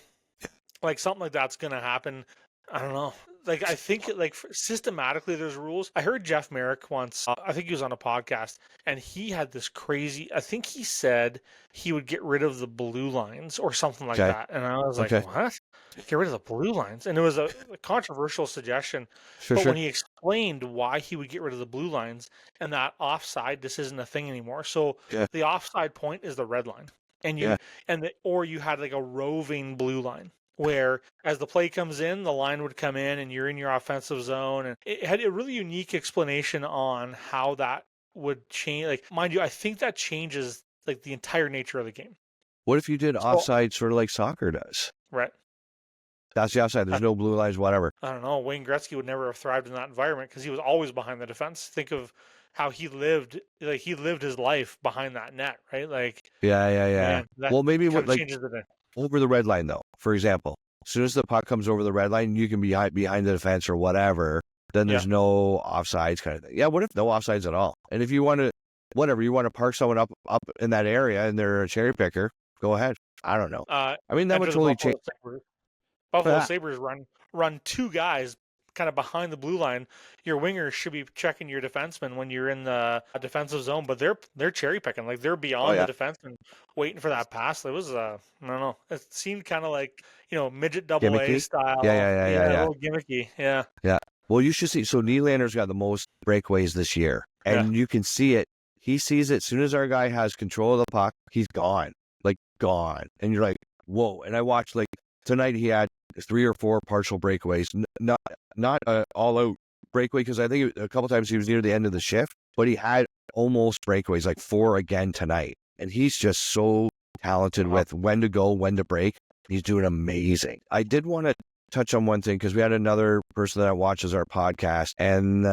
Like something like that's going to happen. I don't know. Like I think like systematically there's rules. I heard Jeff Merrick once. I think he was on a podcast, and he had this crazy. I think he said he would get rid of the blue lines or something like that. And I was like, what? Get rid of the blue lines? And it was a controversial suggestion. But when he explained why he would get rid of the blue lines and that offside, this isn't a thing anymore. So the offside point is the red line, and or you had like a roving blue line, where as the play comes in, the line would come in and you're in your offensive zone. And it had a really unique explanation on how that would change. Like, mind you, I think that changes like the entire nature of the game. What if you did offside sort of like soccer does? Right. That's the offside. There's no blue lines, whatever. I don't know. Wayne Gretzky would never have thrived in that environment because he was always behind the defense. Think of how he lived. Like, he lived his life behind that net, right? Like, yeah. Man, well, maybe what, like, changes the over the red line, though. For example, as soon as the puck comes over the red line, you can be behind the defense or whatever. Then there's no offsides kind of thing. Yeah, what if no offsides at all? And if you want to, you want to park someone up in that area and they're a cherry picker, go ahead. I don't know. I mean, that would totally change. Buffalo Sabres run two guys kind of behind the blue line. Your wingers should be checking your defenseman when you're in the defensive zone, but they're cherry picking. Like, they're beyond the defenseman waiting for that pass. It was I don't know. It seemed kind of like, midget double A style. Yeah. A little gimmicky. Yeah. Well, you should see. So Nylander's got the most breakaways this year, and you can see it. He sees it as soon as our guy has control of the puck. He's gone, and you're like, whoa. And I watched, like, tonight he had 3 or 4 partial breakaways, not all out breakaway, because I think a couple times he was near the end of the shift, but he had almost breakaways, like 4 again tonight. And he's just so talented with when to go, when to break. He's doing amazing. I did want to touch on one thing, because we had another person that watches our podcast, and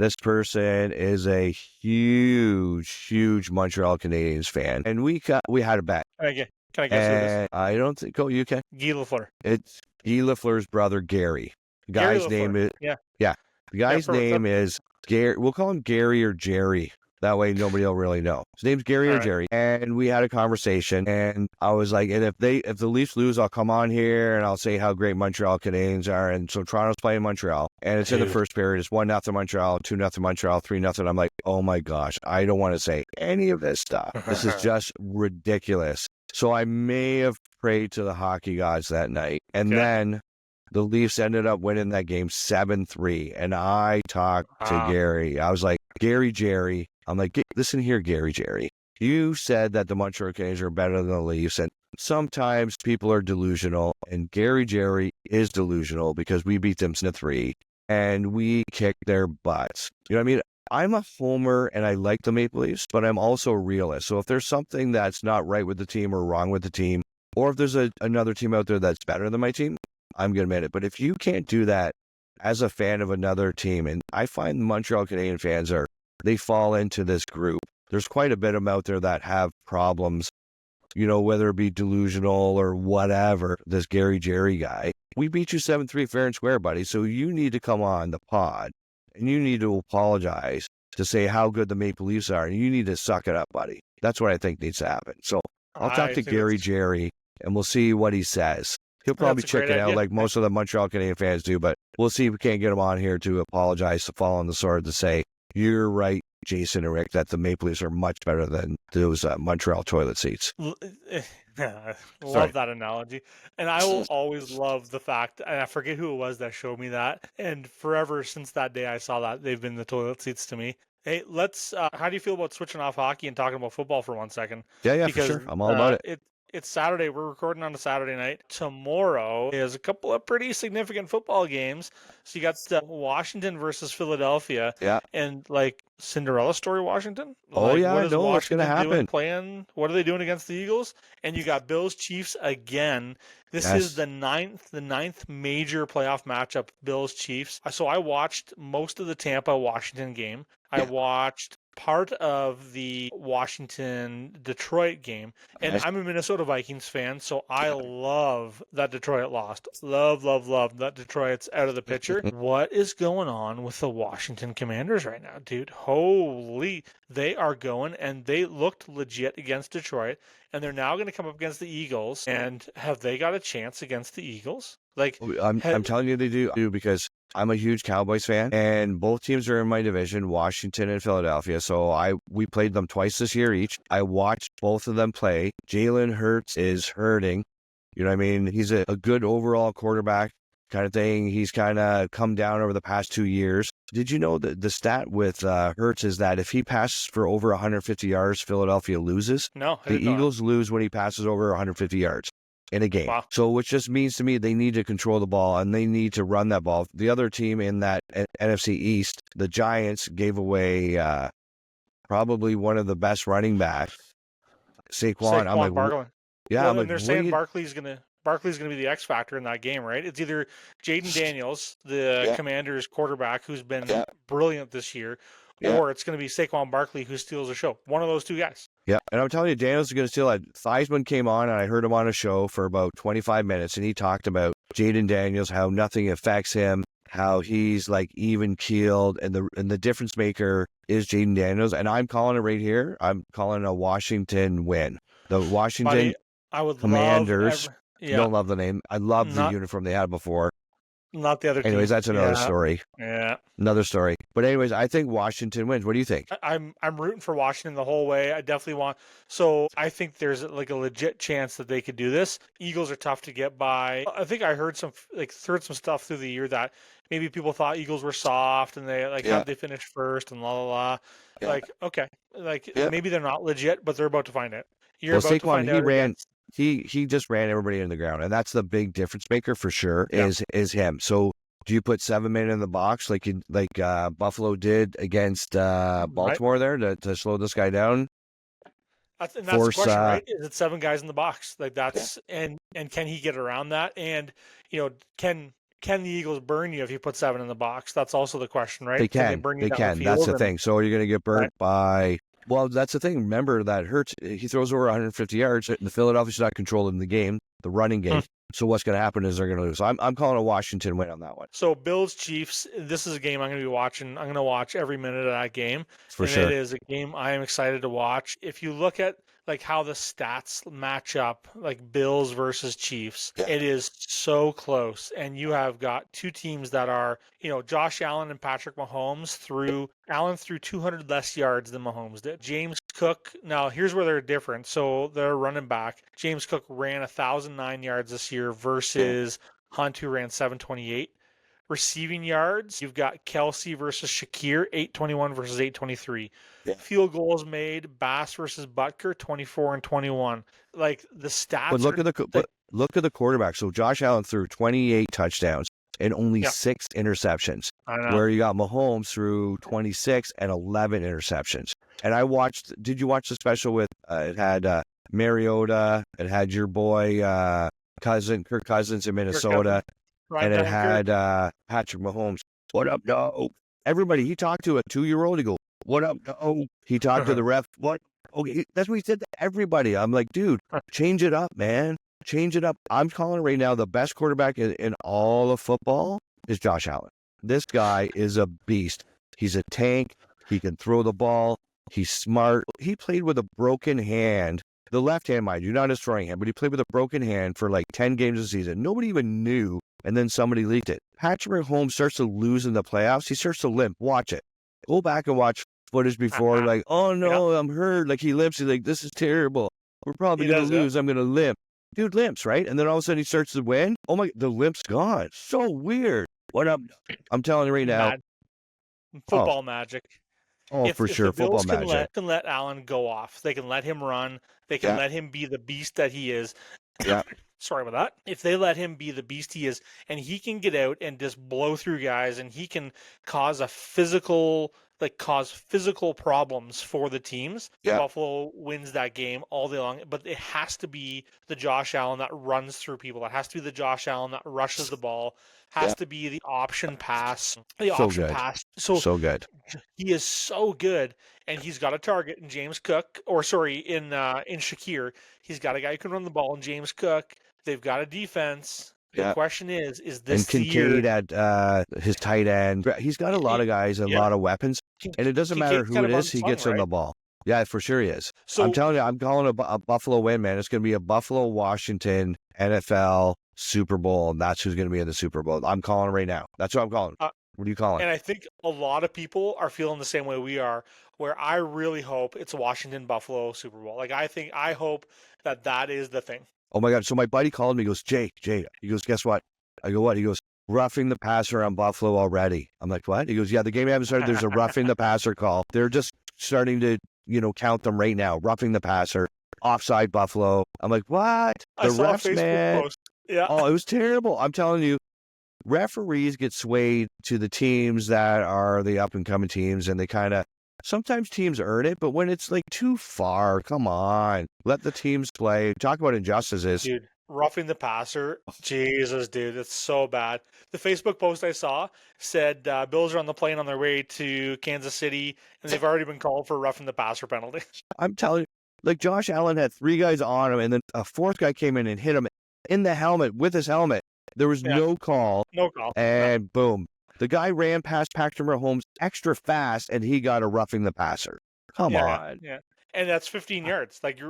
this person is a huge Montreal Canadiens fan, and we had a bet. Okay. Can I guess who it is? I don't think. Oh, you can. Guy Lafleur. It's Guy Lafleur's brother, Gary. The guy's name is The guy's name is Gary. We'll call him Gary or Jerry. That way nobody will really know. His name's Gary or Jerry. And we had a conversation, and I was like, and if the Leafs lose, I'll come on here and I'll say how great Montreal Canadiens are. And so Toronto's playing Montreal, and it's in the first period. It's 1-0 Montreal, 2-0 Montreal, 3-0. I'm like, oh my gosh, I don't want to say any of this stuff. This is just ridiculous. So I may have prayed to the hockey gods that night. And then the Leafs ended up winning that game 7-3. And I talked to Gary. I was like, Gary Jerry. I'm like, listen here, Gary Jerry. You said that the Montreal Canadiens are better than the Leafs. And sometimes people are delusional. And Gary Jerry is delusional because we beat them 3 and we kicked their butts. You know what I mean? I'm a homer and I like the Maple Leafs, but I'm also a realist. So if there's something that's not right with the team or wrong with the team, or if there's another team out there that's better than my team, I'm going to admit it. But if you can't do that as a fan of another team, and I find Montreal Canadian fans they fall into this group. There's quite a bit of them out there that have problems, whether it be delusional or whatever. This Gary Jerry guy, we beat you 7-3 fair and square, buddy. So you need to come on the pod. And you need to apologize to say how good the Maple Leafs are. And you need to suck it up, buddy. That's what I think needs to happen. So I'll talk to Gary Jerry, and we'll see what he says. He'll probably check it out like most of the Montreal Canadian fans do. But we'll see if we can't get him on here to apologize, to fall on the sword, to say, you're right, Jason and Rick, that the Maple Leafs are much better than those Montreal toilet seats. Love that analogy. And I will always love the fact, and I forget who it was that showed me that, and forever since that day I saw that, they've been the toilet seats to me. Hey, let's, how do you feel about switching off hockey and talking about football for 1 second? Yeah, because, for sure. I'm all about it. It's Saturday. We're recording on a Saturday night. Tomorrow is a couple of pretty significant football games. So you got Washington versus Philadelphia. Yeah. And like Cinderella story, Washington. Oh, yeah, I know what's going to happen. What are they doing against the Eagles? And you got Bills Chiefs again. This is the ninth major playoff matchup, Bills Chiefs. So I watched most of the Tampa Washington game. I watched part of the Washington-Detroit game, and I'm a Minnesota Vikings fan, so I love that Detroit lost. Love, love, love that Detroit's out of the picture. What is going on with the Washington Commanders right now, dude? Holy, they are going, and they looked legit against Detroit, and they're now going to come up against the Eagles, and have they got a chance against the Eagles? Like, I'm telling you they do because I'm a huge Cowboys fan, and both teams are in my division, Washington and Philadelphia. So we played them twice this year each. I watched both of them play. Jalen Hurts is hurting. You know what I mean? He's a good overall quarterback kind of thing. He's kind of come down over the past 2 years. Did you know that the stat with Hurts is that if he passes for over 150 yards, Philadelphia loses? No, the Eagles lose when he passes over 150 yards in a game. Wow. So which just means to me they need to control the ball and they need to run that ball. The other team in that NFC East, the Giants, gave away probably one of the best running backs, Saquon. I'm like, Barkley. Yeah, well, I'm and they're saying Barkley's gonna be the X factor in that game, right? It's either Jaden Daniels, the Commanders quarterback, who's been brilliant this year, or it's going to be Saquon Barkley who steals the show. One of those two guys. Yeah, and I'm telling you, Daniels is going to steal it. Theismann came on, and I heard him on a show for about 25 minutes, and he talked about Jaden Daniels, how nothing affects him, how he's like even-keeled, and the difference maker is Jaden Daniels. And I'm calling it right here. I'm calling it a Washington win. The Washington I would Commanders. Don't love the name. I love the uniform they had before. Not the other team. Anyways, that's another story. Yeah. Another story. But anyways, I think Washington wins. What do you think? I'm rooting for Washington the whole way. I definitely want. So I think there's like a legit chance that they could do this. Eagles are tough to get by. I think I heard some stuff through the year that maybe people thought Eagles were soft and they how'd they finish first and la la la. Yeah. Like, okay. Maybe they're not legit, but they're about to find it. You're about to find out. He just ran everybody in the ground, and that's the big difference maker for sure. Is him. So do you put 7 men in the box like Buffalo did against Baltimore there to slow this guy down? That's the question, right? Is it 7 guys in the box? Like that's and can he get around that? And can the Eagles burn you if you put 7 in the box? That's also the question, right? They can. They can. That's the thing. So you're going to get burnt by. Well, that's the thing. Remember that Hurts, he throws over 150 yards. The Philadelphia's not controlling the game, the running game. So what's going to happen is they're going to lose. So I'm calling a Washington win on that one. So Bills Chiefs, this is a game I'm going to be watching. I'm going to watch every minute of that game. For sure. It is a game I am excited to watch. If you look at how the stats match up, like Bills versus Chiefs, it is so close. And you have got two teams that are, Josh Allen and Patrick Mahomes Allen threw 200 less yards than Mahomes did. James Cook, now here's where they're different. So they're running back. James Cook ran 1,009 yards this year versus Hunt, who ran 728. Receiving yards, you've got Kelsey versus Shakir, 821 versus 823. Field goals made, Bass versus Butker, 24 and 21. Like the stats. But look at the quarterback. So Josh Allen threw 28 touchdowns and only 6 interceptions. I know. Where you got Mahomes threw 26 and 11 interceptions. And did you watch the special with, it had Mariota, it had your boy Kirk Cousins in Minnesota, and it had Patrick Mahomes. What up, no? Everybody, he talked to a 2-year-old, he go, what up, no? He talked to the ref, what? Okay, that's what he said to everybody. I'm like, dude, change it up, man. Change it up. I'm calling right now the best quarterback in all of football is Josh Allen. This guy is a beast. He's a tank. He can throw the ball. He's smart. He played with a broken hand. The left hand, mind you, not his throwing hand, but he played with a broken hand for like 10 games a season. Nobody even knew, and then somebody leaked it. Patrick Mahomes starts to lose in the playoffs. He starts to limp. Watch it. Go back and watch footage before, like, oh no, I'm hurt. Like he limps. He's like, this is terrible. We're probably going to lose. I'm going to limp. Dude limps, right? And then all of a sudden he starts to win. Oh my, the limp's gone. So weird. What up? I'm telling you right now. Football magic. Oh, for sure. Football magic. They can let Allen go off. They can let him run. They can let him be the beast that he is. Yeah. Sorry about that. If they let him be the beast he is, and he can get out and just blow through guys, and he can cause a physical like cause physical problems for the teams, Yeah. Buffalo wins that game all day long. But it has to be the Josh Allen that runs through people. It has to be the Josh Allen that rushes the ball. Has to be the option pass. So good. he is so good, and he's got a target in James Cook, in Shakir. He's got a guy who can run the ball in James Cook. They've got a defense. The question is this and Kincaid at his tight end? He's got a lot of guys, a lot of weapons, and it doesn't matter who it is. He gets on the ball. Yeah, for sure he is. So I'm telling you, I'm calling a Buffalo win, man. It's going to be a Buffalo-Washington NFL Super Bowl, and that's who's going to be in the Super Bowl. I'm calling right now. That's what I'm calling. What are you calling? And I think a lot of people are feeling the same way we are, where I really hope it's a Washington-Buffalo Super Bowl. Like, I hope that is the thing. Oh, my God. So my buddy called me. He goes, Jay. He goes, guess what? I go, what? He goes, roughing the passer on Buffalo already. I'm like, what? He goes, yeah, the game hasn't started. There's a roughing the passer call. They're just starting to, count them right now. Roughing the passer, offside Buffalo. I'm like, what? The refs, man. Post. Yeah. Oh, it was terrible. I'm telling you, referees get swayed to the teams that are the up-and-coming teams, and they sometimes teams earn it, but when it's like too far, come on. Let the teams play. Talk about injustices. Dude, roughing the passer. Jesus, dude, it's so bad. The Facebook post I saw said Bills are on the plane on their way to Kansas City, and they've already been called for roughing the passer penalty. I'm telling you, like Josh Allen had 3 guys on him, and then a 4th guy came in and hit him in the helmet with his helmet. There was no call. No call. And boom. The guy ran past Patrick Mahomes extra fast, and he got a roughing the passer. Come on. Yeah. And that's 15 yards. That's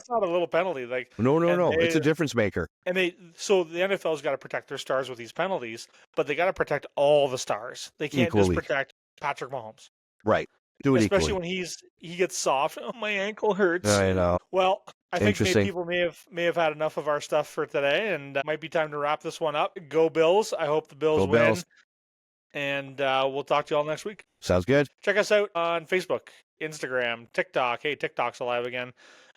not a little penalty. Like no. It's a difference maker. And so the NFL's got to protect their stars with these penalties, but they got to protect all the stars. They can't just protect Patrick Mahomes. Right. Do it especially equally. when he gets soft. Oh, my ankle hurts. I know. Well, I think people may have had enough of our stuff for today, and it might be time to wrap this one up. Go Bills! I hope the Bills win. Bills. And we'll talk to you all next week. Sounds good. Check us out on Facebook, Instagram, TikTok. Hey, TikTok's alive again.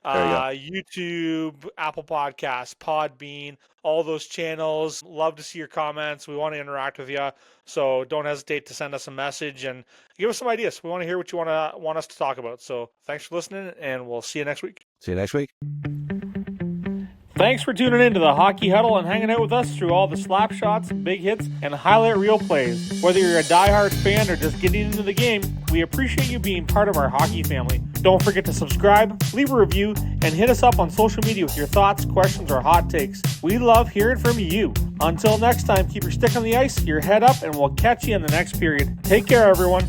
YouTube, Apple Podcasts, Podbean, all those channels. Love to see your comments. We want to interact with you. So don't hesitate to send us a message and give us some ideas. We want to hear what you want us to talk about. So thanks for listening, and we'll see you next week. See you next week. Thanks for tuning in to the Hockey Huddle and hanging out with us through all the slap shots, big hits, and highlight reel plays. Whether you're a diehard fan or just getting into the game, we appreciate you being part of our hockey family. Don't forget to subscribe, leave a review, and hit us up on social media with your thoughts, questions, or hot takes. We love hearing from you. Until next time, keep your stick on the ice, your head up, and we'll catch you in the next period. Take care, everyone.